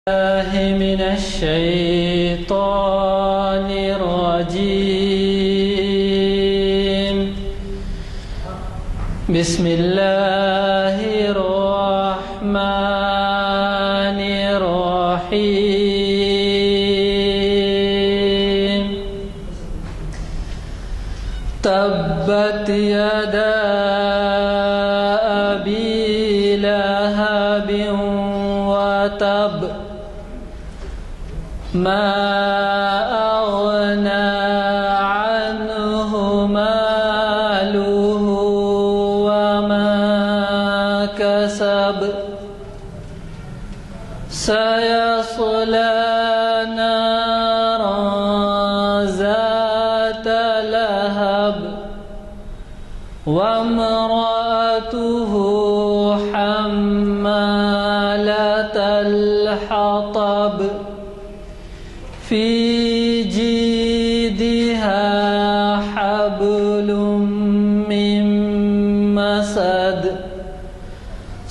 من الشيطان الرجيم. بسم الله الرحمن الرحيم. تبت يدا أبي لهب وتب ما أغنى عنه ماله وما كسب سيصلى نارا ذات لهب وامرأته حمالة الحطب في جيدها حبل من مسد.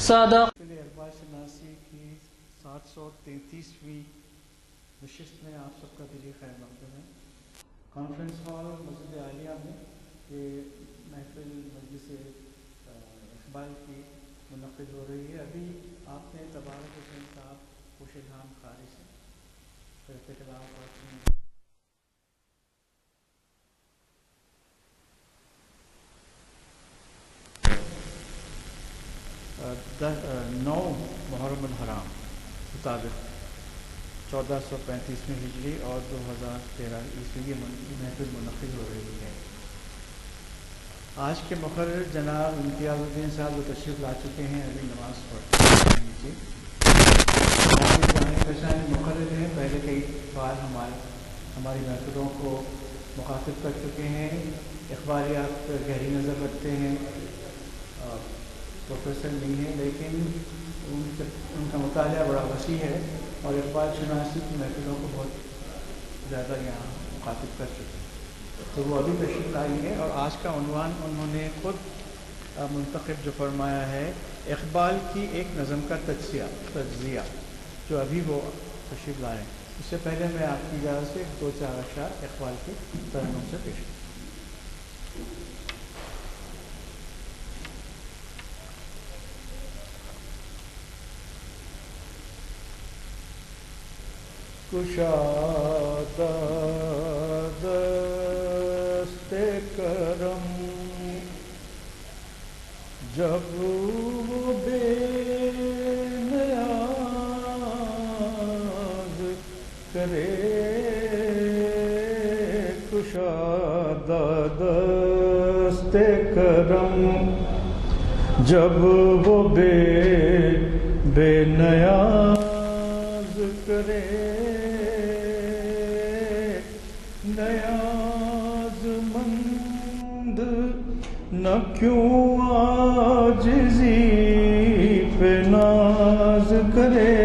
صدق. اخبار شناسی کی 733ویں نشست میں آپ سب کا دلی خیر مقدم ہے. کانفرنس ہال مسجد عالیہ میں یہ محفل مجلس اقبال کی منعقد ہو رہی ہے. ابھی آپ نے تبارک حسین صاحب خوشحام خارج سے نو محرم الحرام مطابق 1435 ہجری اور 2013 عیسوی محفل منعقد ہو رہی ہے. آج کے مقرر جناب امتیاز الدین صاحب جو تشریف لا چکے ہیں ابھی نماز پڑھ لیجیے. مقرر ہیں پہلے کئی بار ہماری محفلوں کو مخاطب کر چکے ہیں. اخباریات گہری نظر رکھتے ہیں, پروفیسر نہیں ہیں, لیکن ان کا مطالعہ بڑا وسیع ہے اور اقبال شناسی کی محفلوں کو بہت زیادہ یہاں مخاطب کر چکے ہیں. تو وہ ابھی تشریف لائی ہے اور آج کا عنوان انہوں نے خود منتخب جو فرمایا ہے اقبال کی ایک نظم کا تجزیہ, جو ابھی وہ تشریف لائے ہیں. اس سے پہلے میں آپ کی اجازت سے 2-4 اشعار اقبال کے ترنم سے پیش کروں. کشادہ دست کرم جب وہ بے نیاز کرے, کشادہ دست کرم جب وہ بے نیاز کرے, نیاز مند نہ کیوں عاجزی پہ ناز کرے,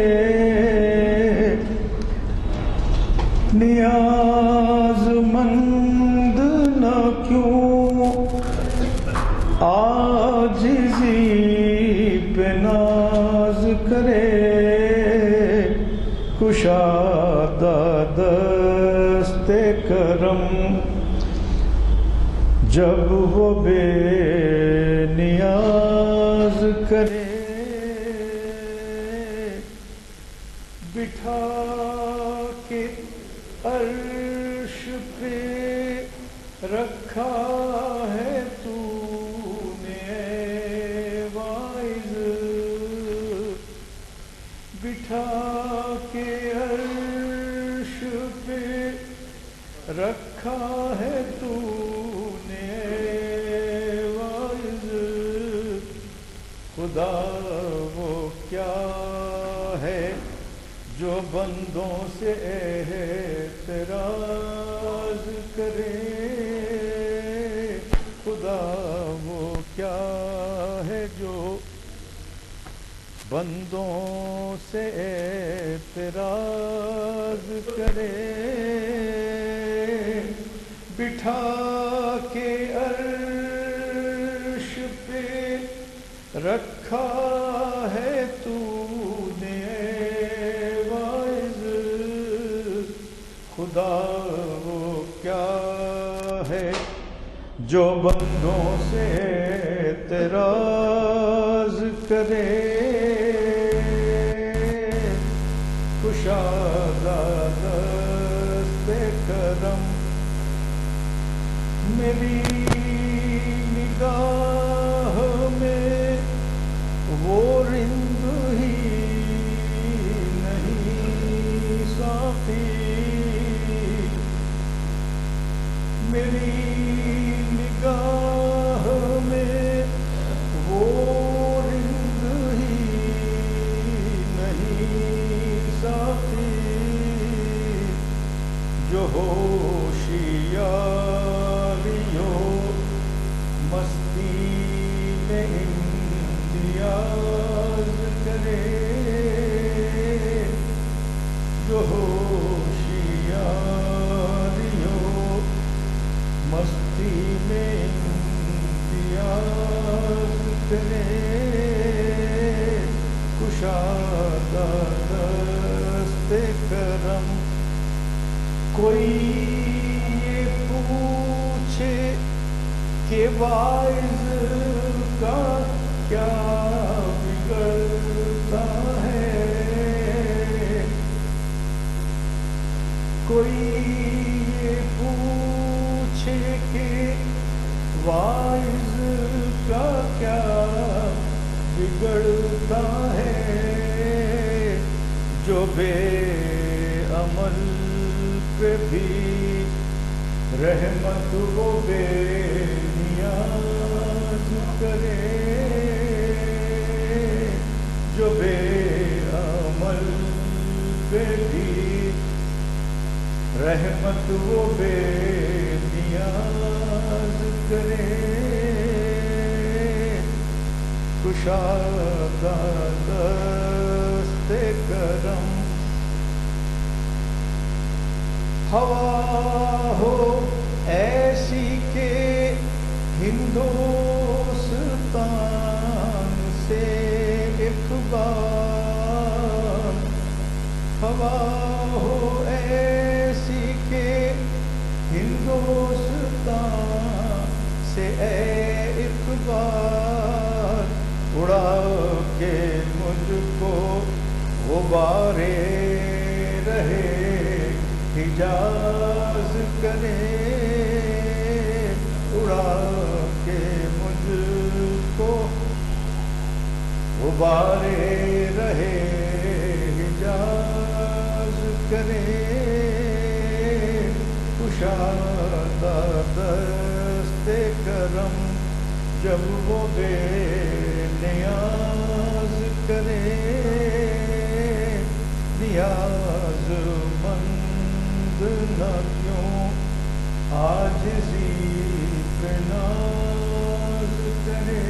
نیاز مند نہ کیوں عاجزی پہ ناز کرے, کشادہ دست کرم جب وہ بے نیاز کرے, بٹھا کے عرش پہ رکھا ہے تو نے واعظ, بٹھا کے عرش پہ رکھا ہے تو نے واعظ, خدا وہ کیا ہے جو بندوں سے اعتراض کرے, خدا وہ کیا ہے جو بندوں سے اعتراض کرے, بٹھا کے عرش پہ رکھا ہے تو نے خدا وہ کیا ہے جو بندوں سے اعتراض کرے، کشادہ دست کرم میری نگاہ میں وہ رند ہی نہیں ساقی، میری نگاہ میں وہ رند ہی نہیں ساقی، جو ہوشیاریو مستی میں امتیاز کرے، جو ہوشیاریو مستی میں امتیاز کرے، کشادہ دست کرم۔ کوئی یہ پوچھے کہ واعظ کا کیا بگڑتا ہے، کوئی یہ پوچھے کہ واعظ کا کیا بگڑتا ہے، جو بے عمل پہ بھی رحمت وہ بے نیاز کرے، جو بے عمل پہ بھی رحمت وہ بے نیاز کرے، کشادہ دست کرم۔ ہوا ہو ایسی کہ ہندوستان سے ایک بار، ہوا ہو ایسی کہ ہندوستان سے ایک بار اڑا کے مجھ کو غبارے رہے حجاز کرے، اڑا کے مجھ کو غبارے رہے حجاز کرے، کشادہ دست کرم جب وہ بے نیاز کرے، نیاز مند نہ کیوں عاجزی پہ ناز کرے۔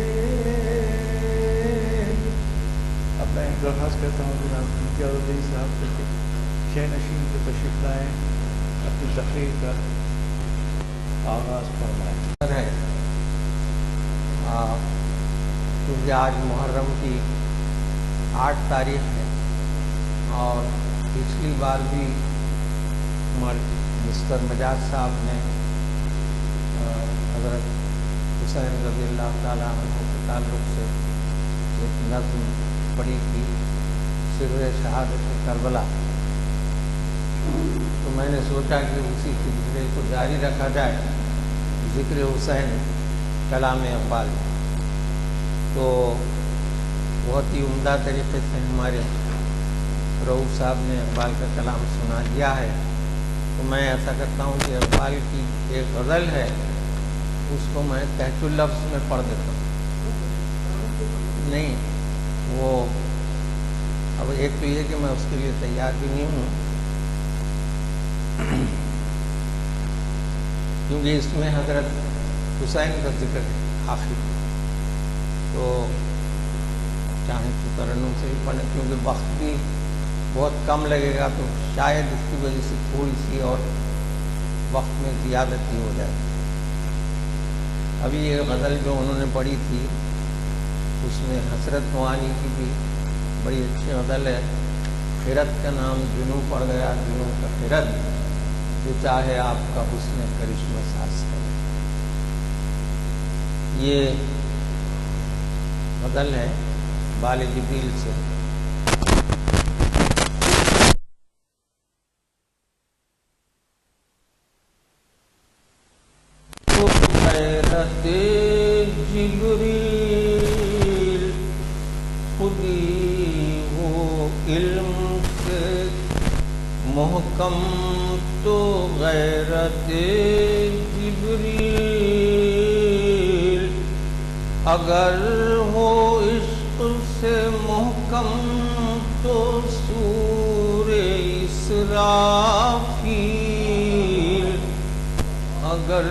اب میں درخواست کرتا ہوں جناب امتیاز الدین صاحب سے کہ شہ نشین کو تشریف لائیں، اپنی تقریر کا آغاز فرمائیں۔ کیونکہ آج محرم کی 8 تاریخ ہے اور پچھلی بار بھی مسٹر مجاز صاحب نے حضرت حسین رضی اللہ تعالیٰ عنہ کے تعلق سے ایک نظم پڑھی تھی، سر شہادت کربلا، تو میں نے سوچا کہ اسی سلسلے کو جاری رکھا جائے، ذکر حسین کلام اقبال۔ تو بہت ہی عمدہ طریقے سے ہمارے رؤوف صاحب نے اقبال کا کلام سنا دیا ہے، تو میں ایسا کرتا ہوں کہ اقبال کی ایک غزل ہے اس کو میں تحت اللفظ میں پڑھ دیتا ہوں۔ نہیں وہ اب ایک تو یہ کہ میں اس کے لیے تیار بھی نہیں ہوں، کیونکہ اس میں حضرت حسین کا ذکر ہے آخر، تو چاہیں تو ترنم سے بھی پڑھیں، کیونکہ وقت بھی بہت کم لگے گا تو شاید اس کی وجہ سے تھوڑی سی اور وقت میں زیادتی ہو جائے۔ ابھی یہ غزل جو انہوں نے پڑھی تھی اس میں حسرت نوانی کی بھی بڑی اچھی غزل ہے، خرد کا نام جنوں پڑ گیا جنوں کا خرد، جو چاہے آپ کا حسن کرشمہ ساز کرے. یہ غزل ہے بال جبریل سے. تو غیرت جبریل خودی وہ علم سے محکم. تو غیرت جبریل اگر ہو عشق سے محکم تو سور اسرافیل. اگر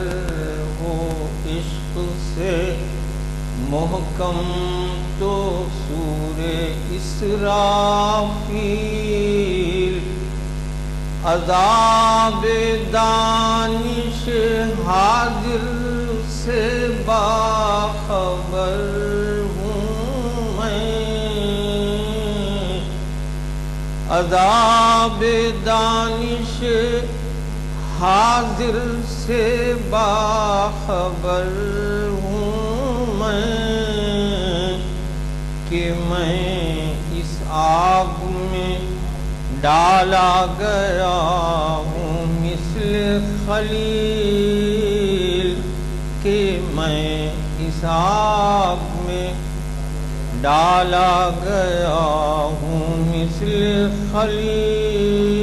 ہو عشق سے محکم تو سور اسرافیل. عذاب دانش حاضر سے باخبر ہوں میں. عذاب دانش حاضر سے باخبر ہوں میں کہ میں اس آگ میں ڈالا گیا ہوں مثل خلیل. کہ میں اس آگ میں ڈالا گیا ہوں مثل خلیل.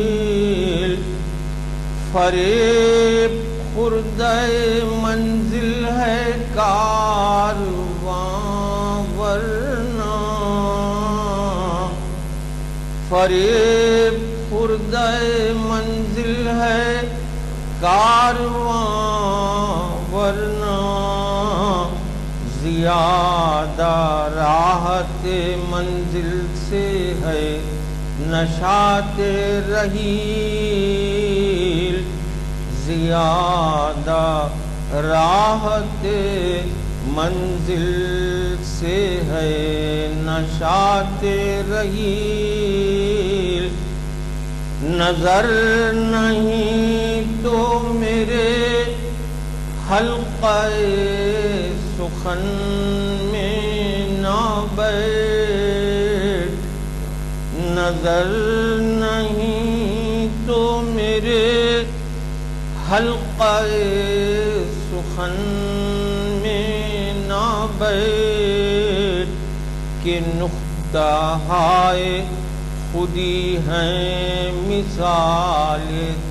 فریب خردہ منزل ہے کارواں ورنہ. فریب خردہ منزل ہے کارواں ورنہ. زیادہ راحت منزل سے ہے نشاط رحیل. زیادہ راحت منزل سے ہے نشاط رحیل. نظر نہیں تو میرے حلقہ سخن میں نہ بیٹھ. نظر نہیں تو میرے حلقہ سخن میں نہ بیٹھ. کہ نقطہ ہائے خودی ہیں مثال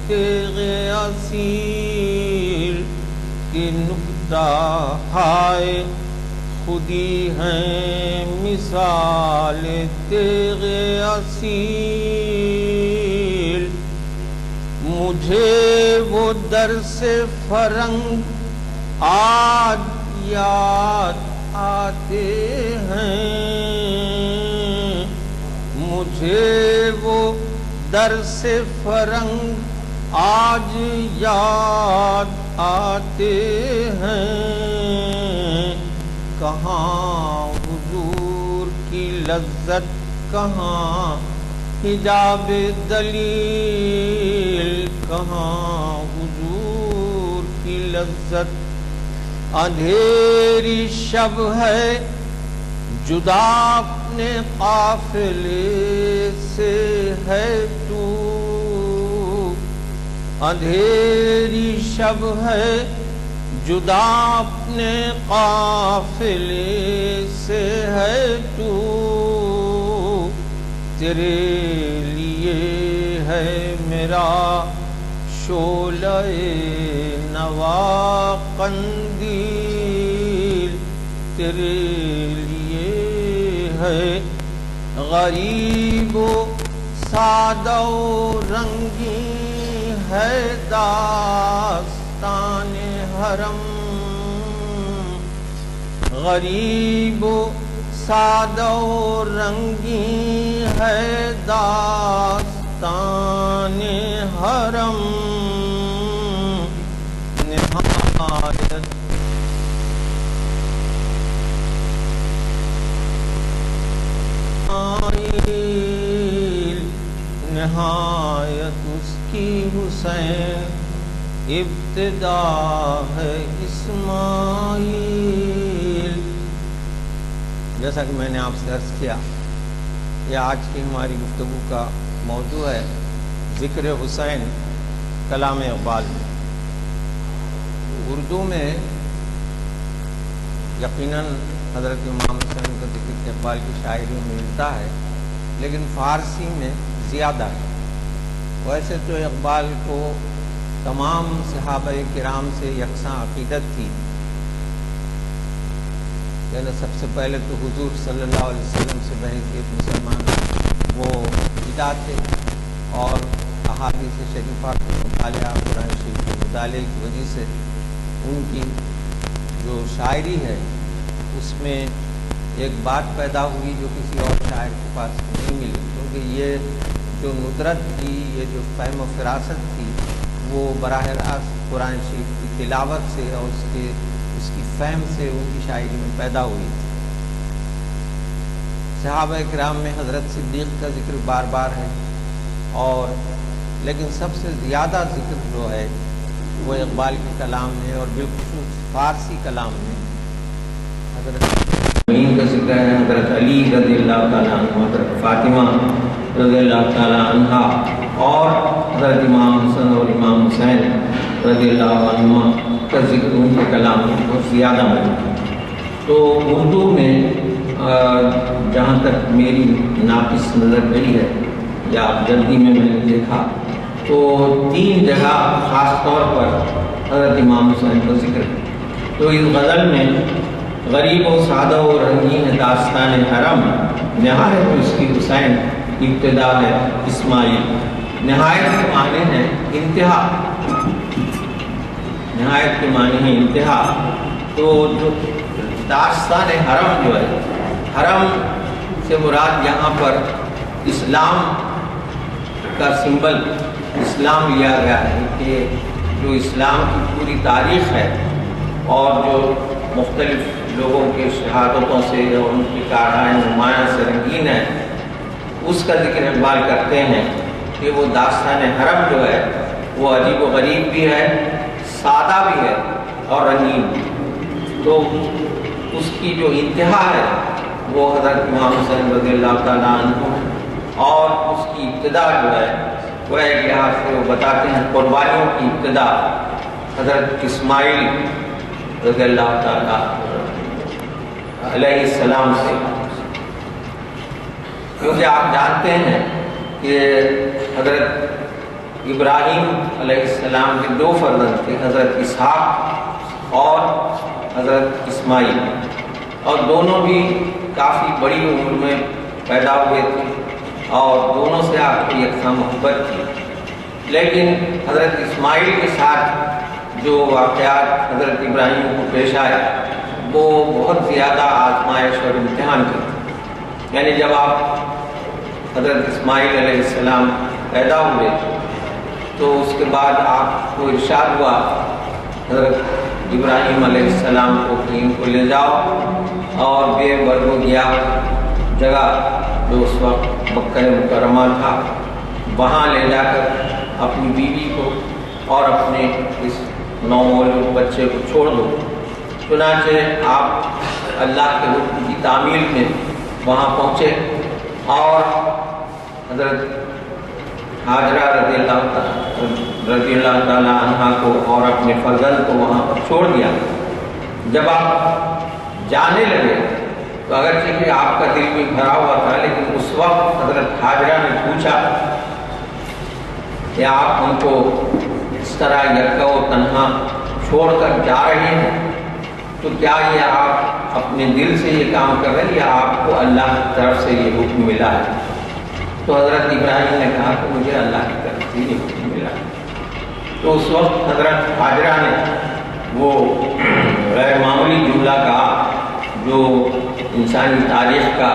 تیغ اصیل. کہ نقطہ ہائے خودی ہیں مثال تیغ اصیل. مجھے وہ درس فرنگ آج یاد آتے ہیں. مجھے وہ درس فرنگ آج یاد آتے ہیں. کہاں حضور کی لذت کہاں حجاب دلیل. کہاں حضور کی لذت. اندھیری شب ہے جدا اپنے قافلے سے ہے تو. اندھیری شب ہے جدا اپنے قافلے سے ہے تو. تیرے لیے ہے میرا شعلہ نوا قندیل. تیرے لیے ہے غریب و سادہ و رنگین ہے داستان حرم. غریب و سادہ و رنگین ہے داستان حرم. نہایت نہایت اس کی حسین ابتدا ہے اسماعیل۔ جیسا کہ میں نے آپ سے عرض کیا، یہ آج کی ہماری گفتگو کا موضوع ہے ذکر حسین کلام اقبال میں۔ اردو میں یقیناً حضرت امام حسین کا ذکر اقبال کی شاعری میں ملتا ہے، لیکن فارسی میں زیادہ ہے۔ ویسے تو اقبال کو تمام صحابہ کرام سے یکساں عقیدت تھی، یعنی سب سے پہلے تو حضور صلی اللہ علیہ وسلم سے بحیثیت مسلمان وہ فدا تھے، اور احادیث شریفہ کا مطالعہ، قرآن شریف کے مطالعے کی وجہ سے ان کی جو شاعری ہے اس میں ایک بات پیدا ہوئی جو کسی اور شاعر کے پاس نہیں ملی، کیونکہ یہ جو ندرت تھی، یہ جو فہم و فراست تھی، وہ براہ راست قرآن شریف کی تلاوت سے اور اس کی فہم سے ان کی شاعری میں پیدا ہوئی تھی۔ صحابہ کرام میں حضرت صدیق کا ذکر بار بار ہے، اور لیکن سب سے زیادہ ذکر جو ہے وہ اقبال کے کلام میں اور بالخصوص فارسی کلام میں حضرت کا ذکر ہے، حضرت علی رضی اللہ تعالیٰ عنہ، حضرت فاطمہ رضی اللہ تعالیٰ عنہ، اور حضرت امام حسن اور امام حسین رضی اللہ عنہ کا ذکر ان کے کلام میں بہت زیادہ موجود ہے۔ تو اردو میں جہاں تک میری ناقص نظر گئی ہے یا جلدی میں نے دیکھا تو 3 جگہ خاص طور پر حضرت امام حسین کا ذکر ہے۔ تو اس غزل میں غریب و سادہ و رنگین داستان حرم، نہایت اس کی حسین ابتدا ہے اسماعیل۔ نہایت کے معنی ہے انتہا، نہایت کے معنی ہے انتہا۔ تو جو داستان حرم جو ہے، حرم سے مراد یہاں پر اسلام کا سمبل اسلام لیا گیا ہے، کہ جو اسلام کی پوری تاریخ ہے اور جو مختلف لوگوں کے شہادتوں سے اور ان کی کارنامے نمایاں سے رنگین ہے، اس کا ذکر اقبال کرتے ہیں کہ وہ داستان حرم جو ہے وہ عجیب و غریب بھی ہے، سادہ بھی ہے اور رنگین بھی۔ تو اس کی جو انتہا ہے وہ حضرت امام حسین رضی اللہ تعالیٰ عنہ، اور اس کی ابتدا جو ہے وہ ایک لحاظ سے وہ بتاتے ہیں قربانیوں کی ابتدا حضرت اسماعیل رضی اللہ تعالیٰ علیہ السلام سے، کیونکہ آپ جانتے ہیں کہ حضرت ابراہیم علیہ السلام کے 2 فرزند تھے، حضرت اسحاق اور حضرت اسماعیل، اور دونوں بھی کافی بڑی عمر میں پیدا ہوئے تھے اور دونوں سے آپ کی یکساں محبت تھی۔ لیکن حضرت اسماعیل کے ساتھ جو واقعات حضرت ابراہیم کو پیش آئے وہ بہت زیادہ آزمائش اور امتحان کے تھے۔ یعنی جب آپ حضرت اسماعیل علیہ السلام پیدا ہوئے تو اس کے بعد آپ کو ارشاد ہوا حضرت ابراہیم علیہ السلام کو کہ ان کو لے جاؤ اور بے برگ و گیا جگہ جو اس وقت مکہ مکرمہ تھا وہاں لے جا کر اپنی بیوی کو اور اپنے اس نومولود بچے کو چھوڑ دو۔ چنانچہ آپ اللہ کے حکم کی تعمیل میں وہاں پہنچے اور حضرت حاجرہ رضی اللہ تعالیٰ عنہ کو اور اپنے فرزند کو وہاں پر چھوڑ دیا۔ جب آپ جانے لگے تو اگرچہ کہ آپ کا دل بھی بھرا ہوا تھا، لیکن اس وقت حضرت حاجرہ نے پوچھا کہ آپ ان کو اس طرح یکا و تنہا چھوڑ کر جا رہے ہیں تو کیا یہ آپ اپنے دل سے یہ کام کر رہے ہیں یا آپ کو اللہ کی طرف سے یہ حکم ملا ہے؟ تو حضرت ابراہیم نے کہا کہ مجھے اللہ کی طرف سے یہ حکم ملا ہے۔ تو اس وقت حضرت حاجرہ نے وہ غیر معمولی جملہ کہا جو انسانی تاریخ کا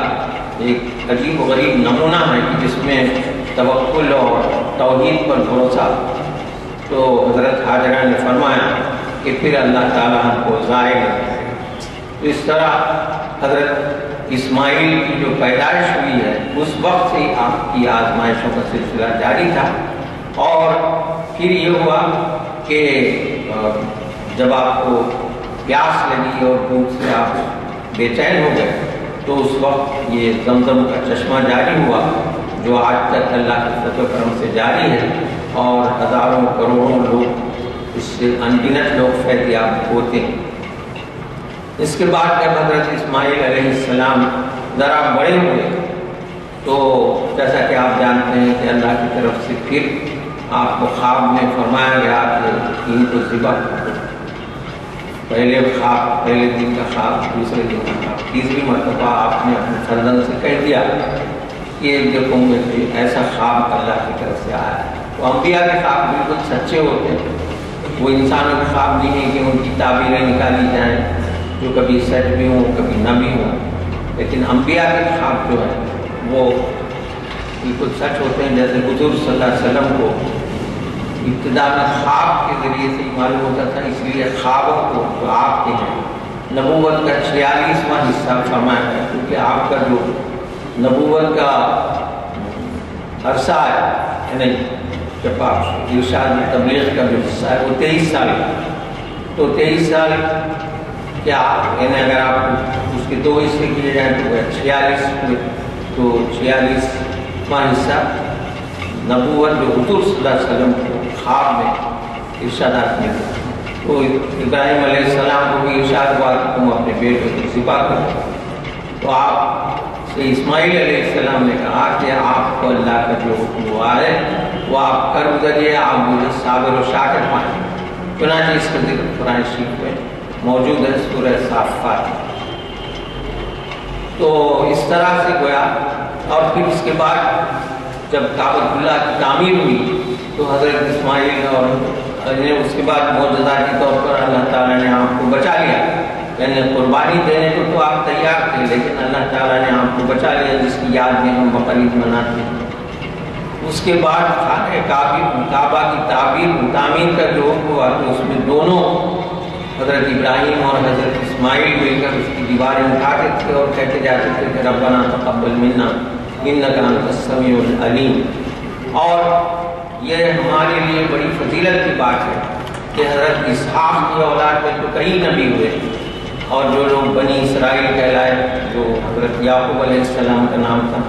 ایک عجیب و غریب نمونہ ہے کہ جس میں توکل اور توحید پر بھروسہ۔ تو حضرت حاجرہ نے فرمایا کہ پھر اللہ تعالیٰ ہم کو ظاہر ہے۔ تو اس طرح حضرت اسماعیل کی جو پیدائش ہوئی ہے اس وقت سے آپ کی آزمائشوں کا سلسلہ جاری تھا، اور پھر یہ ہوا کہ جب آپ کو پیاس لگی اور بھوک سے آپ بے چین ہو گئے تو اس وقت یہ زمزم کا چشمہ جاری ہوا جو آج تک اللہ کے فضل و کرم سے جاری ہے، اور ہزاروں کروڑوں لوگ اس سے انگنت لوگ فیضیاب ہوتے ہیں۔ اس کے بعد جب حضرت اسماعیل علیہ السلام ذرا بڑے ہوئے تو جیسا کہ آپ جانتے ہیں کہ اللہ کی طرف سے پھر آپ کو خواب میں فرمایا گیا کہ ان کو ذبح کرو۔ پہلے دن کا خواب، دوسرے دن کا خواب، تیسری مرتبہ آپ نے اپنے فرزند سے کہہ دیا کہ دیکھو مجھے ایسا خواب اللہ کی طرف سے آیا ہے۔ تو انبیاء کے خواب بالکل سچے ہوتے ہیں، وہ انسانوں کے خواب نہیں ہیں کہ ان کی تعبیریں نکالی جائیں جو کبھی سچ بھی ہوں کبھی نہ بھی ہوں، لیکن انبیاء کے خواب جو ہے وہ بالکل سچ ہوتے ہیں۔ جیسے حضور صلی اللہ علیہ وسلم کو ابتدا میں خواب کے ذریعے سے ہی معلوم ہوتا تھا، اس لیے خوابوں کو جو آپ کے ہیں نبوت کا 46واں حصہ فرمایا ہے، کیونکہ آپ کا جو نبوت کا عرصہ ہے نہیں، جب آپ ارشاد تبلیغ کا جو حصہ ہے وہ 23 سال ہے، تو 23 سال کیا یعنی اگر آپ اس کے 2 حصے کیے جائیں تو 46 ہوئے، تو 46واں حصہ نبوت جو حضور صلی اللہ علیہ وسلم کو خواب میں ارشادات میں تھے۔ تو ابراہیم علیہ السلام کو بھی ارشاد ہوا کہ تم اپنے بیٹے کو ذبح کرو، تو آپ سے اسماعیل علیہ السلام نے کہا کہ آپ کو اللہ کا جو حکم ہوا ہے وہ آپ کر گزریے، آپ مجھے صابر و شاکر پائیں۔ چنانچہ اس کا ذکر قرآن شریف میں موجود ہے سورہ صافات۔ تو اس طرح سے گویا، اور پھر اس کے بعد جب کعبۃ اللہ کی تعمیر ہوئی تو حضرت اسماعیل اور اس کے بعد معجزاتی طور پر اللہ تعالیٰ نے آپ کو بچا لیا، یعنی قربانی دینے کو تو آپ تیار تھے لیکن اللہ تعالیٰ نے آپ کو بچا لیا، جس کی یاد میں ہم بقرعید مناتے ہیں۔ اس کے بعد خانہ کعبہ کی تعمیر کا جو ہوا تو اس میں دونوں حضرت ابراہیم اور حضرت اسماعیل مل کر اس کی دیواریں اٹھاتے تھے اور کہتے جاتے تھے کہ ربنا تقبل منا انک انت السمیع العلیم۔ اور یہ ہمارے لیے بڑی فضیلت کی بات ہے کہ حضرت اسحاق کی اولاد میں تو کئی نبی ہوئے، اور جو لوگ بنی اسرائیل کہلائے جو حضرت یعقوب علیہ السلام کا نام تھا،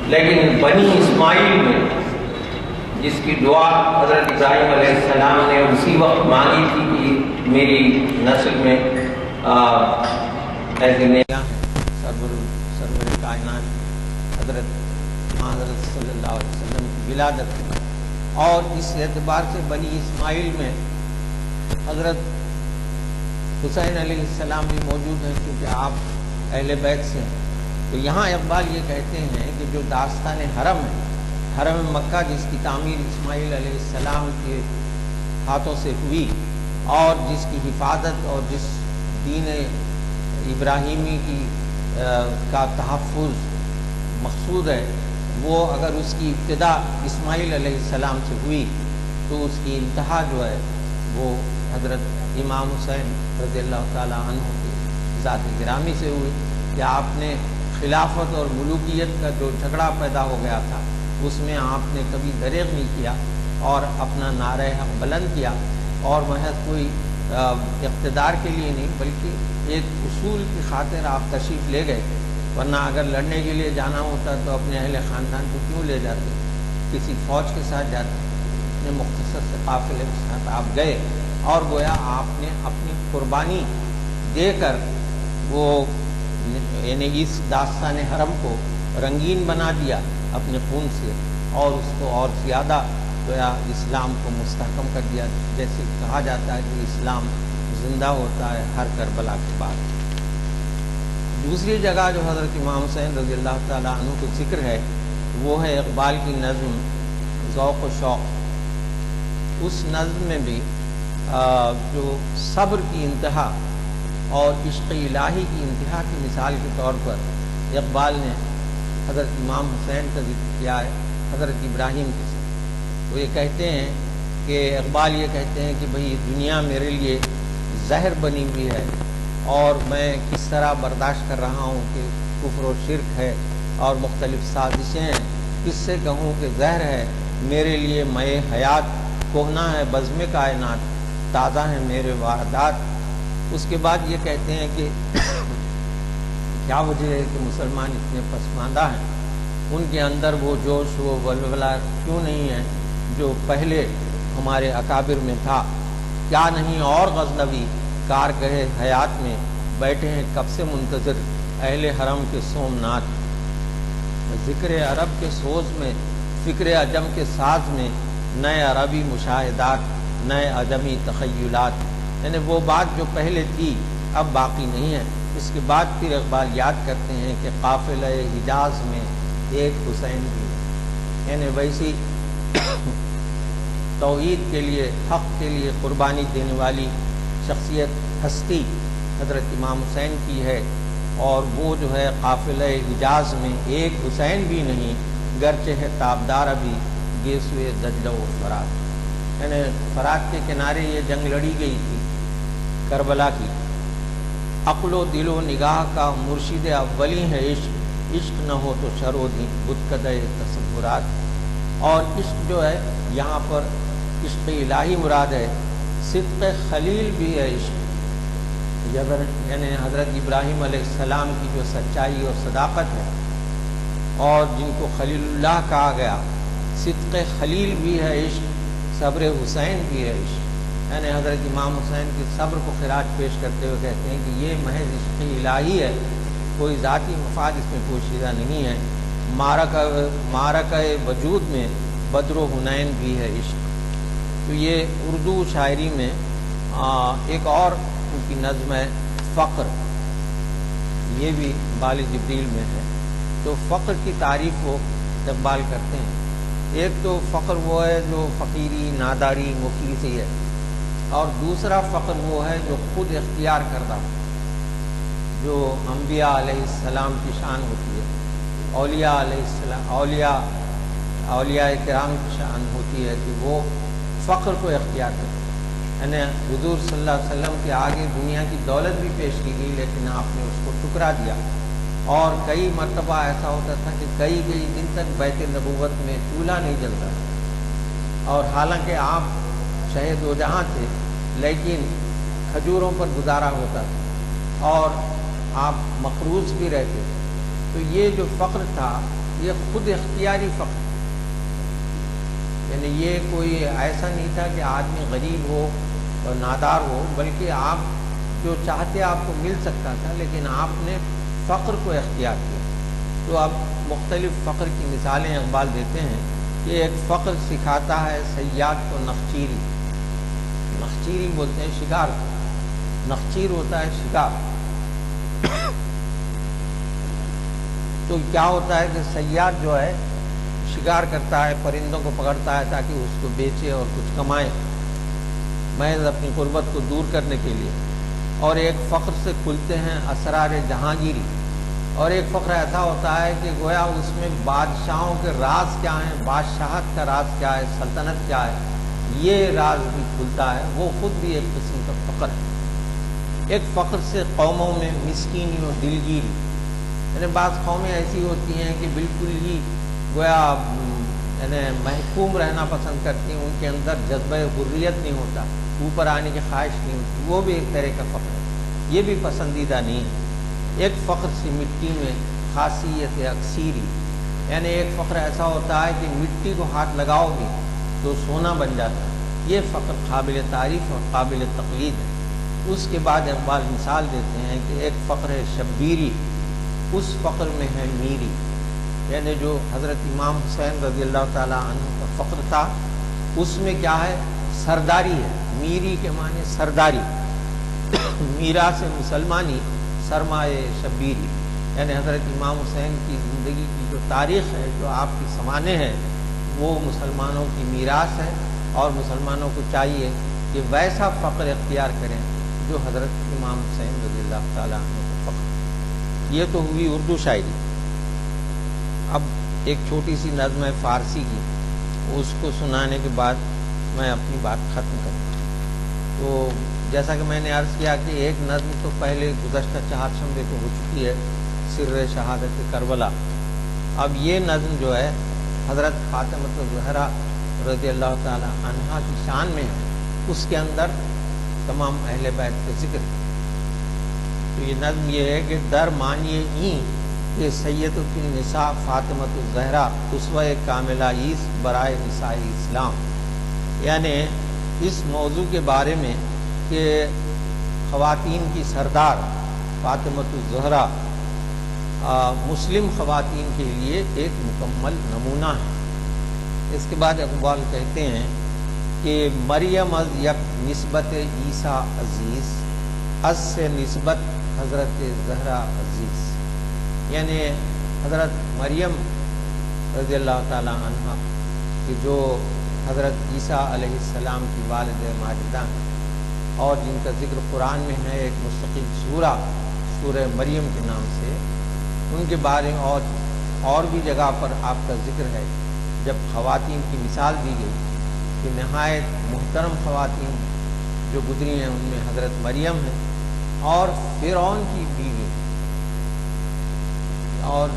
لیکن بنی اسماعیل میں جس کی دعا حضرت ابراہیم علیہ السلام نے اسی وقت مانگی تھی کہ میری نسل میں ایسے سرور کائنات حضرت صلی اللہ علیہ وسلم کی ولادت، اور اس اعتبار سے بنی اسماعیل میں حضرت حسین علیہ السلام بھی موجود ہیں کیونکہ آپ اہل بیت سے ہیں۔ تو یہاں اقبال یہ کہتے ہیں کہ جو داستان حرم ہے، حرم مکہ جس کی تعمیر اسماعیل علیہ السلام کے ہاتھوں سے ہوئی، اور جس کی حفاظت اور جس دین ابراہیمی کی کا تحفظ مقصود ہے، وہ اگر اس کی ابتدا اسماعیل علیہ السلام سے ہوئی تو اس کی انتہا جو ہے وہ حضرت امام حسین رضی اللہ تعالیٰ عنہ کی ذات گرامی سے ہوئی، کہ آپ نے خلافت اور ملوکیت کا جو جھگڑا پیدا ہو گیا تھا اس میں آپ نے کبھی دریغ نہیں کیا اور اپنا نعرہ حق بلند کیا، اور محض کوئی اقتدار کے لیے نہیں بلکہ ایک اصول کی خاطر آپ تشریف لے گئے، ورنہ اگر لڑنے کے لیے جانا ہوتا تو اپنے اہل خاندان کو کیوں لے جاتے، کسی فوج کے ساتھ جاتے، اپنے مختصر سے قافلے کے ساتھ آپ گئے، اور گویا آپ نے اپنی قربانی دے کر وہ یعنی اس داستان حرم کو رنگین بنا دیا اپنے خون سے، اور اس کو اور زیادہ گویا اسلام کو مستحکم کر دیا، جیسے کہا جاتا ہے کہ اسلام زندہ ہوتا ہے ہر کربلا کے بعد۔ دوسری جگہ جو حضرت امام حسین رضی اللہ تعالیٰ عنہ کا ذکر ہے وہ ہے اقبال کی نظم ذوق و شوق۔ اس نظم میں بھی جو صبر کی انتہا اور عشق الہی کی انتہا کی مثال کے طور پر اقبال نے حضرت امام حسین کا ذکر کیا ہے حضرت ابراہیم کے ساتھ۔ وہ یہ کہتے ہیں کہ اقبال یہ کہتے ہیں کہ بھئی دنیا میرے لیے زہر بنی ہوئی ہے، اور میں کس طرح برداشت کر رہا ہوں کہ کفر و شرک ہے اور مختلف سازشیں ہیں، کس سے کہوں کہ زہر ہے میرے لیے مئے حیات، کوہنا ہے بزم کائنات، تازہ ہیں میرے واردات۔ اس کے بعد یہ کہتے ہیں کہ کیا وجہ ہے کہ مسلمان اتنے پسماندہ ہیں، ان کے اندر وہ جوش وہ ولولہ کیوں نہیں ہے جو پہلے ہمارے اکابر میں تھا؟ کیا نہیں اور غزنوی کارگہ حیات میں بیٹھے ہیں کب سے منتظر اہل حرم کے سومنات، ذکر عرب کے سوز میں فکر عجم کے ساز میں نئے عربی مشاہدات نئے عجمی تخیلات، یعنی وہ بات جو پہلے تھی اب باقی نہیں ہے۔ اس کے بعد پھر اقبال یاد کرتے ہیں کہ قافلہ حجاز میں ایک حسین بھی ہے، یعنی ویسی توحید کے لیے حق کے لیے قربانی دینے والی شخصیت ہستی حضرت امام حسین کی ہے، اور وہ جو ہے قافلہ حجاز میں ایک حسین بھی نہیں، گرچہ ہے تابدار ابھی گیسوئے دجلہ و فرات، یعنی فرات کے کنارے یہ جنگ لڑی گئی تھی کربلا کی۔ عقل و دل و نگاہ کا مرشد اولی ہے عشق، عشق نہ ہو تو شرودی بتکدہ تصورات، اور عشق جو ہے یہاں پر عشق الہی مراد ہے، صدق خلیل بھی ہے عشق، یعنی حضرت ابراہیم علیہ السلام کی جو سچائی اور صداقت ہے اور جن کو خلیل اللہ کہا گیا، صدق خلیل بھی ہے عشق، صبر حسین بھی ہے عشق، یعنی حضرت امام حسین کے صبر کو خراج پیش کرتے ہوئے کہتے ہیں کہ یہ محض عشق الہی ہے، کوئی ذاتی مفاد اس میں پوشیدہ نہیں ہے، معرکہ وجود میں بدر و حنین بھی ہے عشق۔ تو یہ اردو شاعری میں ایک اور ان کی نظم ہے فقر، یہ بھی بال جبریل میں ہے۔ تو فقر کی تعریف وہ اقبال کرتے ہیں، ایک تو فقر وہ ہے جو فقیری ناداری مفلسی ہے، اور دوسرا فقر وہ ہے جو خود اختیار کردہ، جو انبیاء علیہ السلام کی شان ہوتی ہے، اولیاء علیہ السلام اولیاء کرام کی شان ہوتی ہے کہ وہ فقر کو اختیار کرتے ہیں، یعنی حضور صلی اللہ علیہ وسلم کے آگے دنیا کی دولت بھی پیش کی گئی لیکن آپ نے اس کو ٹکرا دیا، اور کئی مرتبہ ایسا ہوتا تھا کہ کئی دن تک بیت نبوت میں چولہا نہیں جلتا، اور حالانکہ آپ شہ دو جہاں تھے لیکن کھجوروں پر گزارا ہوتا تھا اور آپ مقروض بھی رہتے تھے۔ تو یہ جو فقر تھا یہ خود اختیاری فقر، یعنی یہ کوئی ایسا نہیں تھا کہ آدمی غریب ہو اور نادار ہو، بلکہ آپ جو چاہتے آپ کو مل سکتا تھا لیکن آپ نے فقر کو اختیار کیا۔ تو اب مختلف فقر کی مثالیں اقبال دیتے ہیں کہ ایک فقر سکھاتا ہے صیاد کو نخچیری، نخچیری بولتے ہیں شکار کو، نخچیر ہوتا ہے شکار۔ تو کیا ہوتا ہے کہ صیاد جو ہے شکار کرتا ہے، پرندوں کو پکڑتا ہے تاکہ اس کو بیچے اور کچھ کمائے محض اپنی غربت کو دور کرنے کے لیے، اور ایک فقر سے کھلتے ہیں اسرار جہانگیری، اور ایک فقر ایسا ہوتا ہے کہ گویا اس میں بادشاہوں کے راز کیا ہیں، بادشاہت کا راز کیا ہے، سلطنت کیا ہے، یہ راز بھی کھلتا ہے، وہ خود بھی ایک قسم کا فقر ہے۔ ایک فقر سے قوموں میں مسکینی و دلگیری، یعنی بعض قومیں ایسی ہوتی ہیں کہ بالکل ہی گویا یعنی محکوم رہنا پسند کرتی ہیں، ان کے اندر جذبہ حریت نہیں ہوتا، اوپر آنے کی خواہش نہیں ہوتی، وہ بھی ایک طرح کا فقر ہے، یہ بھی پسندیدہ نہیں ہے۔ ایک فقر سی مٹی میں خاصیت اکثیری، یعنی ایک فقر ایسا ہوتا ہے کہ مٹی کو ہاتھ لگاؤ گے تو سونا بن جاتا ہے، یہ فقر قابل تعریف اور قابل تقلید ہے۔ اس کے بعد اقبال مثال دیتے ہیں کہ ایک فقر ہے شبیری، اس فقر میں ہے میری، یعنی جو حضرت امام حسین رضی اللہ تعالیٰ عنہ کا فقر تھا اس میں کیا ہے، سرداری ہے، میری کے معنی سرداری، میرا سے مسلمانی، سرمایہ شبیری، یعنی حضرت امام حسین کی زندگی کی جو تاریخ ہے، جو آپ کی سمانے ہے، وہ مسلمانوں کی میراث ہے، اور مسلمانوں کو چاہیے کہ ویسا فقر اختیار کریں جو حضرت امام حسین رضی اللہ تعالیٰ عنہ کا فقر۔ یہ تو ہوئی اردو شاعری۔ اب ایک چھوٹی سی نظم ہے فارسی کی، اس کو سنانے کے بعد میں اپنی بات ختم کروں۔ تو جیسا کہ میں نے عرض کیا کہ ایک نظم تو پہلے گزشتہ چہارشنبے کو ہو چکی ہے، سر شہادت کربلا. اب یہ نظم جو ہے حضرت فاطمہ الزہرا رضی اللہ تعالی عنہا کی شان میں ہے، اس کے اندر تمام اہل بیت کا ذکر ہے. تو یہ نظم یہ ہے کہ در مانیے این کہ سیدۃ النساء فاطمہ الزہرا اسوہ کاملہ ایس برائے نساء اسلام. یعنی اس موضوع کے بارے میں کہ خواتین کی سردار فاطمہ الزہرا مسلم خواتین کے لیے ایک مکمل نمونہ ہے. اس کے بعد اقبال کہتے ہیں کہ مریم از یک نسبت عیسیٰ عزیز، از سے نسبت حضرت زہرا عزیز. یعنی حضرت مریم رضی اللہ تعالی عنہ کہ جو حضرت عیسیٰ علیہ السلام کی والد ماجدہ ہیں اور جن کا ذکر قرآن میں ہے ایک مستقل سورہ مریم کے نام سے، ان کے بارے میں اور بھی جگہ پر آپ کا ذکر ہے جب خواتین کی مثال دی گئی کہ نہایت محترم خواتین جو گزری ہیں ان میں حضرت مریم ہیں اور فرعون کی بیوی اور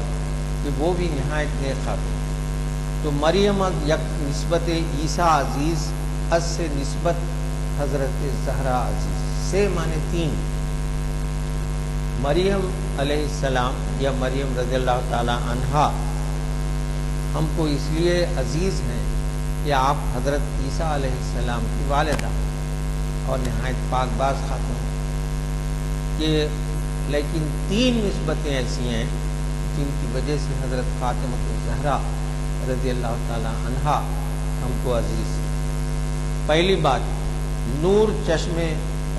کہ وہ بھی نہایت نیک خاتون. تو مریم از یک نسبت عیسیٰ عزیز، از سے نسبت حضرت زہرا عزیز. سے معنی تین. مریم علیہ السلام یا مریم رضی اللہ تعالی عنہا ہم کو اس لیے عزیز ہیں کہ آپ حضرت عیسیٰ علیہ السلام کی والدہ اور نہایت پاک باز خاتون کہ لیکن تین نسبتیں ایسی ہیں جن کی وجہ سے حضرت فاطمہ الزہرا رضی اللہ تعالی عنہا ہم کو عزیز. پہلی بات، نور چشم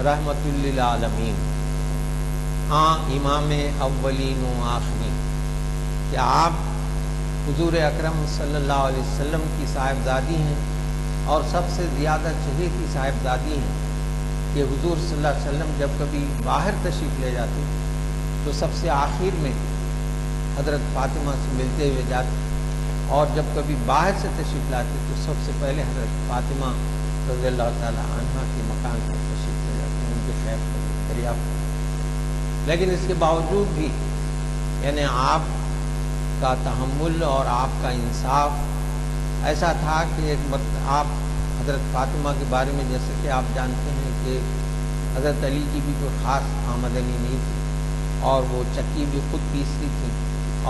رحمت للعالمین، امام اولین و آخرین، کہ آپ حضور اکرم صلی اللہ علیہ وسلم کی صاحبزادی ہیں اور سب سے زیادہ چہیتی صاحبزادی ہیں کہ حضور صلی اللہ علیہ وسلم جب کبھی باہر تشریف لے جاتے تو سب سے آخر میں حضرت فاطمہ سے ملتے ہوئے جاتے، اور جب کبھی باہر سے تشریف لاتے تو سب سے پہلے حضرت فاطمہ رضی اللہ تعالی عنہ کے مکان پر تشریف لے جاتے ہیں، ان کے خیر دریافت. لیکن اس کے باوجود بھی یعنی آپ کا تحمل اور آپ کا انصاف ایسا تھا کہ ایک مرتبہ آپ حضرت فاطمہ کے بارے میں جیسے کہ آپ جانتے ہیں کہ حضرت علی کی بھی کوئی خاص آمدنی نہیں تھی اور وہ چکی بھی خود پیستی تھی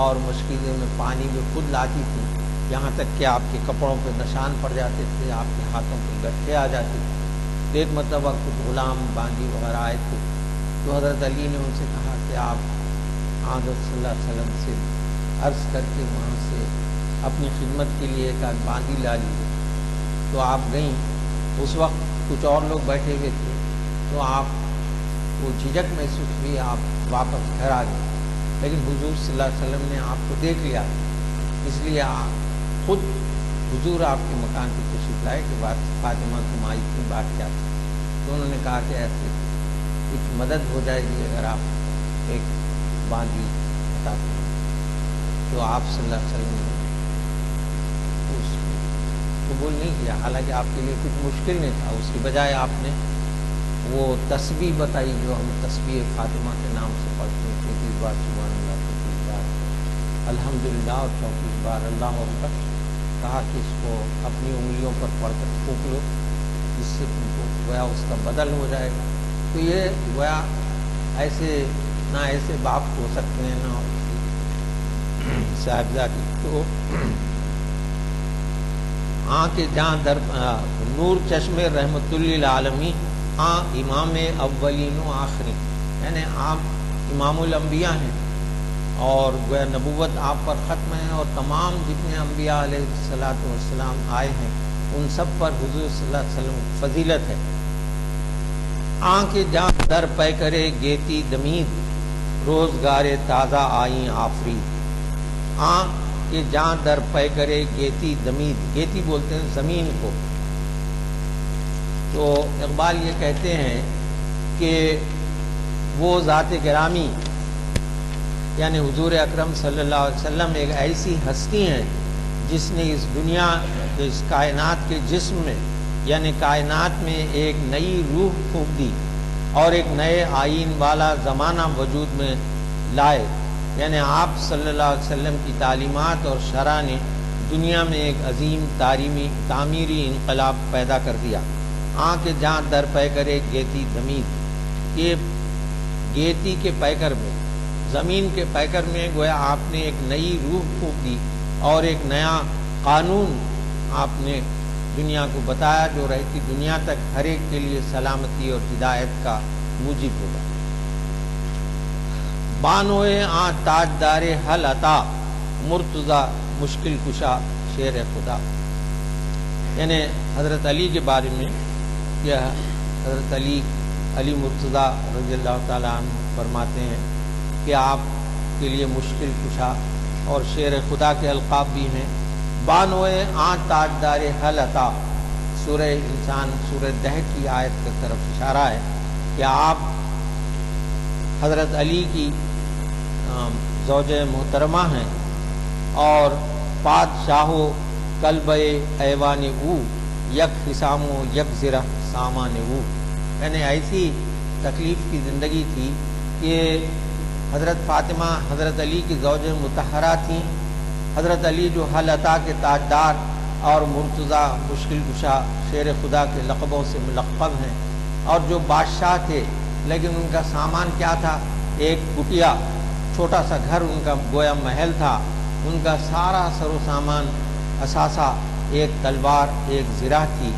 اور مشکلیں میں پانی بھی خود لاتی تھی، یہاں تک کہ آپ کے کپڑوں پہ نشان پڑ جاتے تھے، آپ کے ہاتھوں پہ گٹھے آ جاتے تھے. ایک مرتبہ کچھ غلام باندی وغیرہ آئے تھے تو حضرت علی نے ان سے کہا کہ آپ حضرت صلی اللہ علیہ وسلم سے عرض کر کے وہاں سے اپنی خدمت کے لیے ایک آدھ باندی لا لیجیے. تو آپ گئیں، اس وقت کچھ اور لوگ بیٹھے ہوئے تھے تو آپ کو جھجک محسوس ہوئی، آپ واپس گھر آ گئے. لیکن حضور صلی اللہ علیہ وسلم نے آپ کو دیکھ لیا، اس لیے آپ خود حضور آپ کے مکان پہ تشریف لائے کہ بات فاطمہ تم آئی تھی، بات کیا تھی؟ تو انہوں نے کہا کہ ایسے کچھ مدد ہو جائے گی اگر آپ ایک باندھی بتاتے ہیں. تو آپ صلی اللہ علیہ وسلم نے اس قبول نہیں کیا، حالانکہ آپ کے لیے کچھ مشکل نہیں تھا. اس کی بجائے آپ نے وہ تسبیح بتائی جو ہم تسبیح فاطمہ کے نام سے پڑھتے ہیں، 33 بار سبحان اللہ، 33 بار الحمدللہ اور 34 بار اللہ اکبر. کہا کہ اس کو اپنی انگلیوں پر پڑھ کر پھونک لو، جس سے تم کو گویا اس کا بدل ہو جائے گا. تو یہ گویا ایسے نہ ایسے باپ ہو سکتے ہیں نہ صاحبزادی. تو کے جہاں در نور چشم رحمت للعالمین امام اولین و آخرین، یعنی آپ امام الانبیاء ہیں اور گویا نبوت آپ پر ختم ہے اور تمام جتنے انبیاء علیہ الصلوۃ والسلام آئے ہیں ان سب پر حضور صلی اللہ علیہ وسلم فضیلت ہے. کے جہاں در پے کرے گیتی دمید روزگار تازہ آئیں آفری. کہ جہاں در پے کرے گیتی دمید، گیتی بولتے ہیں زمین کو. تو اقبال یہ کہتے ہیں کہ وہ ذات گرامی یعنی حضور اکرم صلی اللہ علیہ وسلم ایک ایسی ہستی ہیں جس نے اس دنیا اس کائنات کے جسم میں یعنی کائنات میں ایک نئی روح پھونک دی اور ایک نئے آئین والا زمانہ وجود میں لائے. یعنی آپ صلی اللہ علیہ وسلم کی تعلیمات اور شرع نے دنیا میں ایک عظیم تعمیری انقلاب پیدا کر دیا۔ آنکھ جہاں در پے کرے گیتی دمید، یہ گیتی کے پیکر میں، زمین کے پیکر میں گویا آپ نے ایک نئی روح پھونک دی اور ایک نیا قانون آپ نے دنیا کو بتایا جو رہتی دنیا تک ہر ایک کے لیے سلامتی اور ہدایت کا موجب ہوگا۔ بانوئے آن تاجدار حل عطا، مرتضی مشکل کشا شیر خدا، یعنی حضرت علی کے بارے میں یہ حضرت علی مرتضی رضی اللہ تعالیٰ عنہ فرماتے ہیں کہ آپ کے لیے مشکل کشا اور شیر خدا کے القاب بھی ہیں۔ بانوئے آن تاجدار حل عطا، سورہ انسان سورہ دہ کی آیت کی طرف اشارہ ہے کہ آپ حضرت علی کی زوجہ محترمہ ہیں اور پادشاہو قلب ایوان او، یک حسامو یک زرہ سامان او، یعنی ایسی تکلیف کی زندگی تھی کہ حضرت فاطمہ حضرت علی کی زوجہ مطہرہ تھیں۔ حضرت علی جو حل عطا کے تاجدار اور مرتضی مشکل کشا شیر خدا کے لقبوں سے ملقب ہیں، اور جو بادشاہ تھے لیکن ان کا سامان کیا تھا؟ ایک کٹیا، چھوٹا سا گھر ان کا گویا محل تھا، ان کا سارا سر و سامان اثاثہ ایک تلوار ایک زرہ تھی،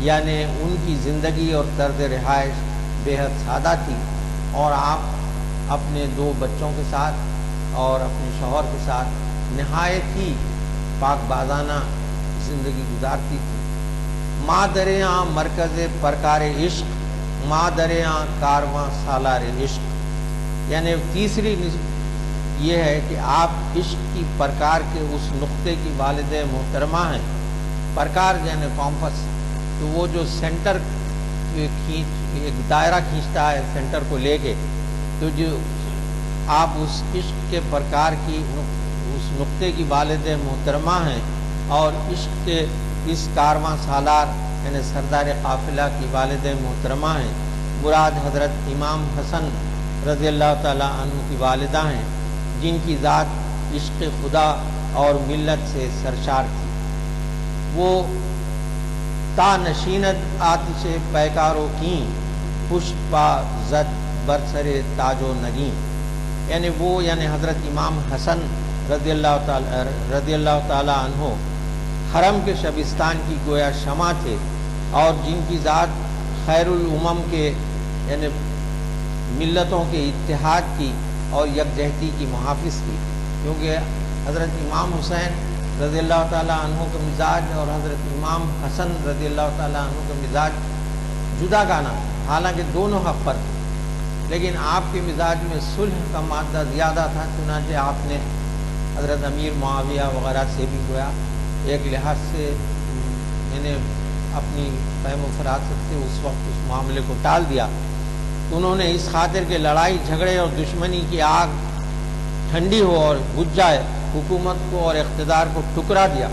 یعنی ان کی زندگی اور طرز رہائش بے حد سادہ تھی، اور آپ اپنے 2 بچوں کے ساتھ اور اپنے شوہر کے ساتھ نہایت ہی پاک بازانہ زندگی گزارتی تھی۔ ماں دریاں مرکز پرکار عشق، ماں دریاں کارواں سالار عشق، یعنی تیسری یہ ہے کہ آپ عشق کی پرکار کے اس نقطے کی والد محترمہ ہیں۔ پرکار یعنی کمپس، تو وہ جو سینٹر ایک دائرہ کھینچتا ہے سینٹر کو لے کے، تو جو آپ اس عشق کے پرکار کی اس نقطے کی والد محترمہ ہیں، اور عشق کے اس کارواں سالار یعنی سردار قافلہ کی والد محترمہ ہیں۔ مراد حضرت امام حسن رضی اللہ تعالیٰ عنہ کی والدہ ہیں، جن کی ذات عشق خدا اور ملت سے سرشار تھی۔ وہ تا نشینت آتش پیکاروں کی، پشت پا زد برسر تاج و نگین، یعنی وہ یعنی حضرت امام حسن رضی اللہ تعالیٰ عنہ حرم کے شبستان کی گویا شمع تھے، اور جن کی ذات خیر الامم کے یعنی ملتوں کے اتحاد کی اور یکجہتی کی محافظ تھی، کیونکہ حضرت امام حسین رضی اللہ تعالیٰ عنہ کا مزاج اور حضرت امام حسن رضی اللہ تعالیٰ عنہ کا مزاج جدا گانا، حالانکہ دونوں حق پر تھے، لیکن آپ کے مزاج میں صلح کا مادہ زیادہ تھا، چنانچہ آپ نے حضرت امیر معاویہ وغیرہ سے بھی گویا ایک لحاظ سے نے اپنی فہم و فراست سے اس وقت اس معاملے کو ٹال دیا۔ انہوں نے اس خاطر کہ لڑائی جھگڑے اور دشمنی کی آگ ٹھنڈی ہو اور بجھ جائے، حکومت کو اور اقتدار کو ٹکرا دیا۔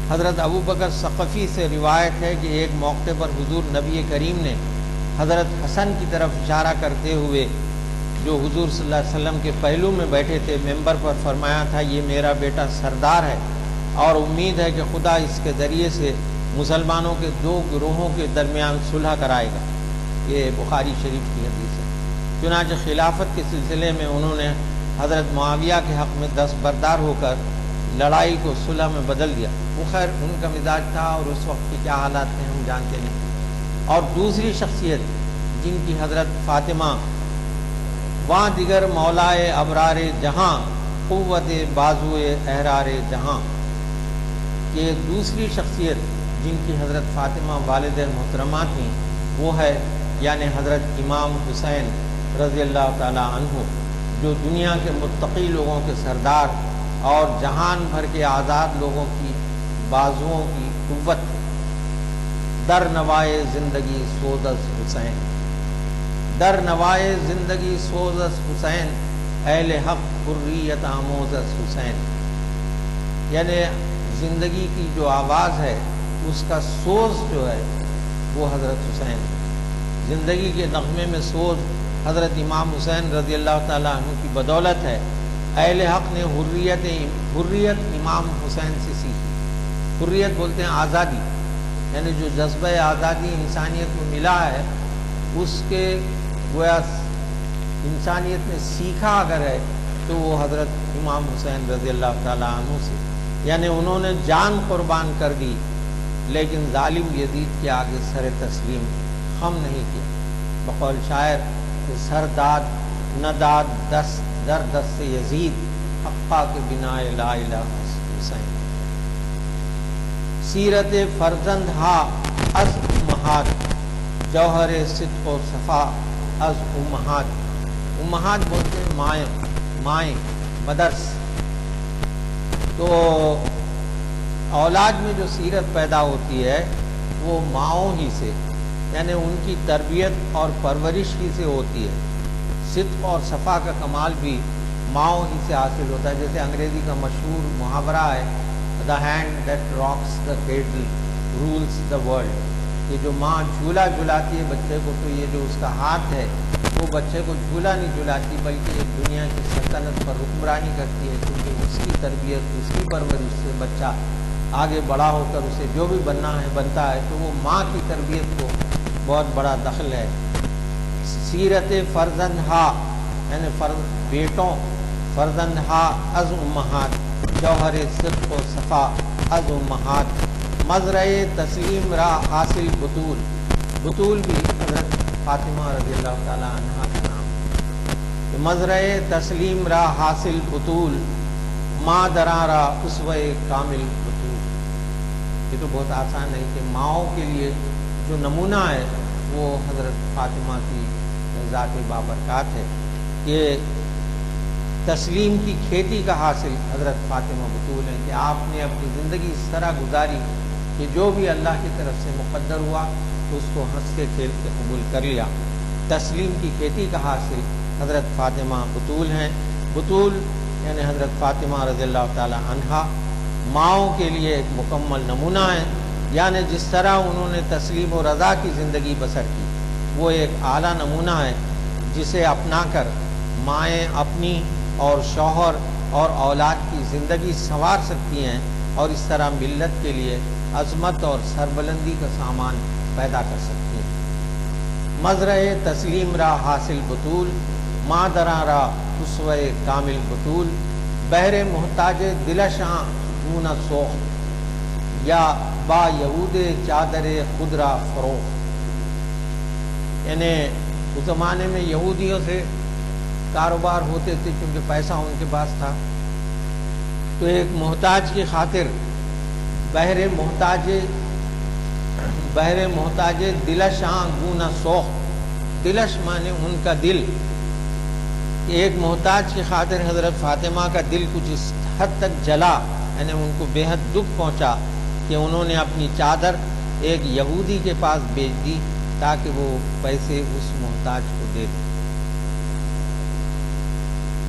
حضرت ابو بکر ثقفی سے روایت ہے کہ ایک موقع پر حضور نبی کریم نے حضرت حسن کی طرف اشارہ کرتے ہوئے، جو حضور صلی اللہ علیہ وسلم کے پہلو میں بیٹھے تھے، ممبر پر فرمایا تھا، یہ میرا بیٹا سردار ہے اور امید ہے کہ خدا اس کے ذریعے سے مسلمانوں کے 2 گروہوں کے درمیان صلح کرائے گا۔ یہ بخاری شریف کی حدیث ہے۔ چنانچہ خلافت کے سلسلے میں انہوں نے حضرت معاویہ کے حق میں دستبردار ہو کر لڑائی کو صلح میں بدل دیا۔ وہ خیر ان کا مزاج تھا اور اس وقت کے کیا حالات تھے ہم جانتے نہیں۔ اور دوسری شخصیت جن کی حضرت فاطمہ، وہاں دیگر مولائے ابرار جہاں، قوت بازوئے احرار جہاں، یہ دوسری شخصیت جن کی حضرت فاطمہ والد محترمہ تھیں، وہ ہے یعنی حضرت امام حسین رضی اللہ تعالیٰ عنہ، جو دنیا کے متقی لوگوں کے سردار اور جہان بھر کے آزاد لوگوں کی بازوؤں کی قوت۔ در نوائے زندگی سوزس حسین، در نوائے زندگی سوزس حسین، اہل حق حریت آموزس حسین، یعنی زندگی کی جو آواز ہے اس کا سوز جو ہے وہ حضرت حسین، زندگی کے نغمے میں سوز حضرت امام حسین رضی اللہ تعالیٰ عنہ کی بدولت ہے۔ اہل حق نے حریت امام حسین سے سیکھی۔ حریت بولتے ہیں آزادی، یعنی جو جذبہ آزادی انسانیت کو ملا ہے اس کے گویا انسانیت نے سیکھا اگر ہے تو وہ حضرت امام حسین رضی اللہ تعالیٰ عنہ سے، یعنی انہوں نے جان قربان کر دی لیکن ظالم یزید کے آگے سر تسلیم خم نہیں کیا۔ بقول شاعر کہ سر داد نہ داد دست در دست یزید، حقا کے بنا لا الہ حسین۔ سیرت فرزند ہا از امہات، جوہر صدق و صفا از امہات۔ امہات بولتے ہیں مائیں مدرس۔ تو اولاد میں جو سیرت پیدا ہوتی ہے وہ ماؤں ہی سے، یعنی ان کی تربیت اور پرورش ہی سے ہوتی ہے۔ صدق اور صفا کا کمال بھی ماؤں ہی سے حاصل ہوتا ہے۔ جیسے انگریزی کا مشہور محاورہ ہے the hand that rocks the cradle rules the world، کہ جو ماں جھولا جھلاتی ہے بچے کو تو یہ جو اس کا ہاتھ ہے وہ بچے کو جھولا نہیں جھلاتی بلکہ ایک دنیا کی سلطنت پر حکمرانی کرتی ہے، کیونکہ اس کی تربیت اس کی پرورش سے بچہ آگے بڑا ہو کر اسے جو بھی بنتا ہے تو وہ ماں کی تربیت کو بہت بڑا دخل ہے۔ سیرت فرزند ہا یعنی بیٹوں، فرزند ہا از امہات، جوہر صدق و صفا از امہات۔ مزرع تسلیم را حاصل بطول بھی حضرت فاطمہ رضی اللہ تعالی عنہا کا نام۔ مزرع تسلیم را حاصل بطول، ماں درا را اسوہ کامل بطول۔ یہ تو بہت آسان ہے کہ ماؤں کے لیے جو نمونہ ہے وہ حضرت فاطمہ کی ذات بابرکات ہے کہ تسلیم کی کھیتی کا حاصل حضرت فاطمہ بطول ہے کہ آپ نے اپنی زندگی اس طرح گزاری کہ جو بھی اللہ کی طرف سے مقدر ہوا تو اس کو ہنس کے کھیل کے قبول کر لیا۔ تسلیم کی کھیتی کا حاصل حضرت فاطمہ بطول ہیں۔ بطول یعنی حضرت فاطمہ رضی اللہ تعالی عنہا ماؤں کے لیے ایک مکمل نمونہ ہے، یعنی جس طرح انہوں نے تسلیم و رضا کی زندگی بسر کی وہ ایک اعلیٰ نمونہ ہے جسے اپنا کر مائیں اپنی اور شوہر اور اولاد کی زندگی سنوار سکتی ہیں اور اس طرح ملت کے لیے عظمت اور سربلندی کا سامان پیدا کر سکتی ہیں۔ مزرع تسلیم را حاصل بطول، ماں درا را اسوہ کامل بطول۔ بہر محتاج دلشاں گونہ سوخت، یا با یہود چادر خود را فروخت۔ یعنی اس زمانے میں یہودیوں سے کاروبار ہوتے تھے کیونکہ پیسہ ان کے پاس تھا، تو ایک محتاج کی خاطر بہر محتاج دلشاں گونہ سوخت، دلش مانے ان کا دل، ایک محتاج کی خاطر حضرت فاطمہ کا دل کچھ اس حد تک جلا، یعنی ان کو بے حد دکھ پہنچا کہ انہوں نے اپنی چادر ایک یہودی کے پاس بیچ دی تاکہ وہ پیسے اس محتاج کو دے دے۔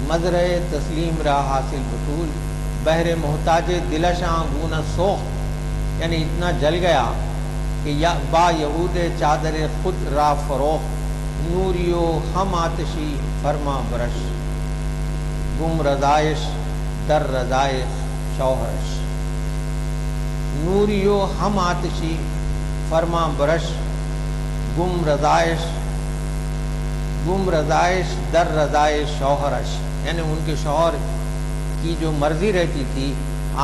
مزرع تسلیم را حاصل بطول، بہر محتاج دلشاں گونہ سوخت، یعنی اتنا جل گیا کہ با یہود چادر خود را فروخت، نوریو ہم آتشی فرما برش، گم رضائش در رضائے شوہرش۔ نوریو ہم آتشی فرما برش، گم رضائش در رضائے شوہرش، یعنی ان کے شوہر کی جو مرضی رہتی تھی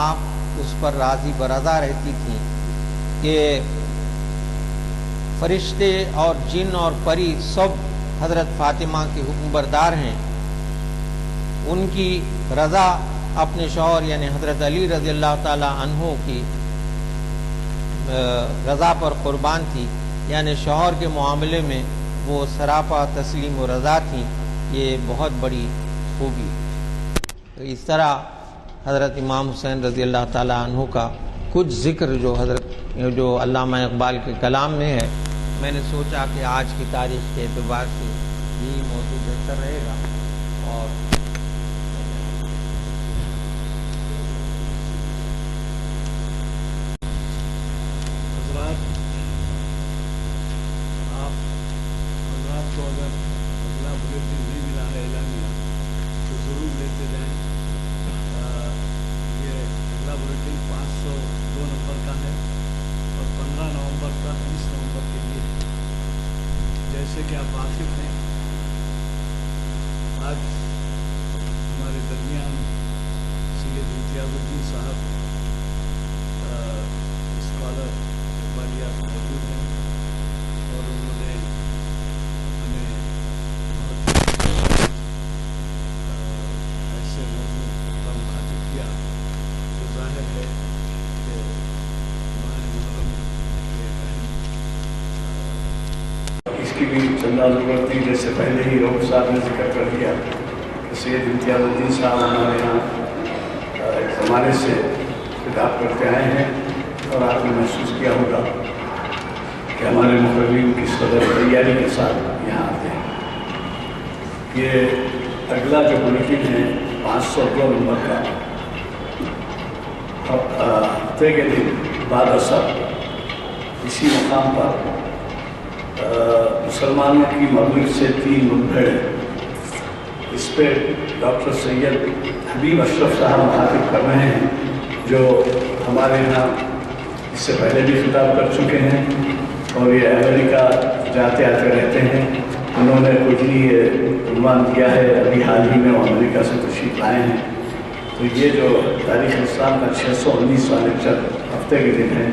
آپ اس پر راضی برضا رہتی تھیں کہ فرشتے اور جن اور پری سب حضرت فاطمہ کے حکم بردار ہیں، ان کی رضا اپنے شوہر یعنی حضرت علی رضی اللہ تعالی عنہ کی رضا پر قربان تھی، یعنی شوہر کے معاملے میں وہ سراپا تسلیم و رضا تھی۔ یہ بہت بڑی خوبی۔ تو اس طرح حضرت امام حسین رضی اللہ تعالی عنہ کا کچھ ذکر جو علامہ اقبال کے کلام میں ہے، میں نے سوچا کہ آج کی تاریخ کے اعتبار سے یہی موضوع بہتر رہے گا۔ اور حضرات کو اگر اگلا ہے اور 15 نومبر کا 20 نومبر کے لیے ہے۔ جیسے کہ آپ واقف ہیں، آج ہمارے درمیان سید امتیاز الدین صاحب اسکالر اقبالیات موجود ہیں، اور انہوں نے ہمیں بہت ایسے موضوع کا مخاطب کیا جو ظاہر ہے کہ ہمارے محرم کے اہم اس کی بھی چندہ ضرورت تھی، جیسے پہلے ہی رؤف صاحب نے ذکر کر دیا کہ سید امتیاز الدین صاحب ہمارے یہاں ایک زمانے سے خطاب کرتے آئے ہیں، اور آپ نے محسوس کیا ہوگا کہ ہمارے مقررین کس قدر تیاری کے ساتھ یہاں آتے ہیں۔ یہ اگلا جو بلیٹن ہے 502 نمبر کا، ہفتے کے دن بعد اثر اسی مقام پر مسلمانوں کی مغرب سے 3 منبھیڑیں، اس پہ ڈاکٹر سید حبیب اشرف صاحب مخاطب کر رہے ہیں، جو ہمارے یہاں اس سے پہلے بھی خطاب کر چکے ہیں، اور یہ امریکہ جاتے آتے رہتے ہیں۔ انہوں نے کچھ ہی عنوان کیا ہے، ابھی حال ہی میں وہ امریکہ سے تشریف لائے ہیں۔ تو یہ جو تاریخ اسلام کا 619واں لیکچر ہفتے کے دن ہے،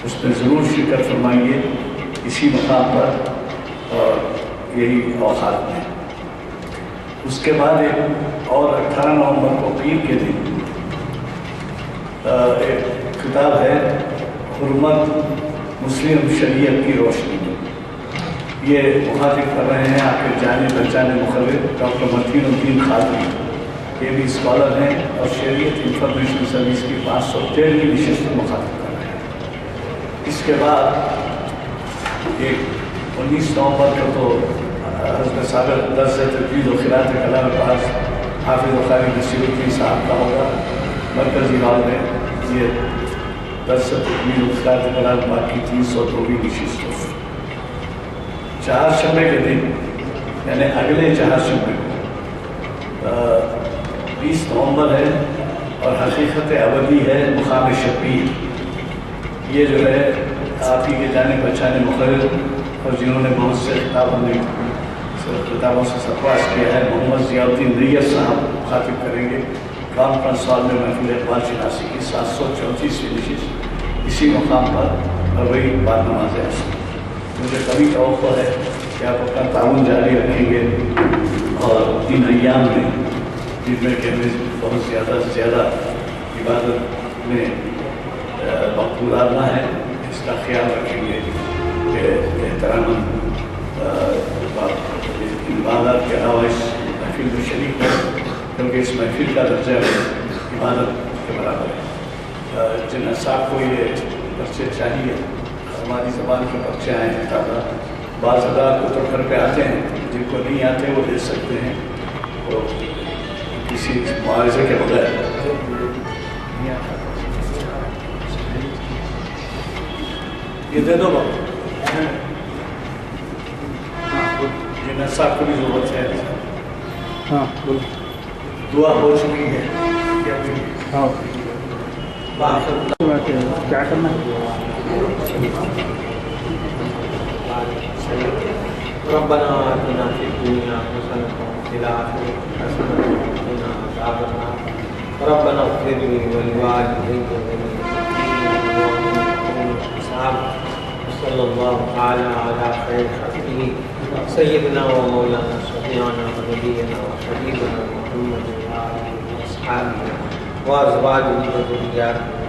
اس میں ضرور شرکت فرمائیے اسی مقام پر اور یہی اوقات میں۔ اس کے بعد ایک اور 18 نومبر کو پیر کے دن ایک خطاب ہے، حرمت مسلم شریعت کی روشنی میں۔ یہ مخاطب کر رہے ہیں آپ کے جانے پہچانے مقرر ڈاکٹر متین الدین خاطری، یہ بھی اسکالر ہیں اور شریعت انفارمیشن سروس کی 513ویں نشست کو مخاطب کر رہے ہیں۔ اس کے بعد ایک 19 نومبر کو تو حضرت صادق درس تجوید و قراءت کلام پاک حافظ قاری نصیر الدین صاحب کا ہوگا مرکزی ہال میں۔ یہ درس تجوید و قراءت کلام پاک کی 302ویں نشست ہوگی۔ چہارشنبے کے دن یعنی اگلے چہارشنبے کو 20 نومبر ہے، اور حقیقت ابدی ہے مقام شبیر۔ یہ جو ہے آپ ہی کے جانے پہچانے مقرر اور جنہوں نے بہت سے خطابوں سے سرفراز کیا ہے، محمد ضیاء الدین نیت صاحب مخاطب کریں گے کانفرنس ہال میں محفل اقبال شناسی کی 734ویں نشست اسی مقام پر، اور وہی بعد نماز عصر۔ مجھے کبھی توقع ہے کہ آپ اپنا تعاون جاری رکھیں گے، اور ان ایام میں جن میں کہ ہمیں بہت زیادہ سے زیادہ عبادت میں وقت گزارنا ہے، اس کا خیال رکھیں گے کہ احترام عبادت کے علاوہ اس محفل میں شریک ہے، کیونکہ اس محفل کا درجہ عبادت کے برابر ہے۔ جن اصحاب کو یہ پرچے چاہیے، ہماری زبان کے پرچے آئے ہیں تازہ، بعض حضرات کو تو گھر پہ آتے ہیں، جن کو نہیں آتے وہ دے سکتے ہیں، تو کسی معاوضے کے بغیر یہ دے دو بابا، جن صاحب کو بھی ضرورت ہے۔ ہاں دعا ہو چکی ہے، ہاں کیا کرنا ہے؟ ربنا آتنا فی الدنیا حسنۃ وفی الآخرۃ حسنۃ وقنا عذاب النار ربنا اغفر لی ولوالدی صلی اللہ تعالی علی خیر خلقہ سیدنا و مولانا شفیعنا و نبینا و حبیبنا محمد و آلہ و اصحابہ و ازواجہ و ذریاتہ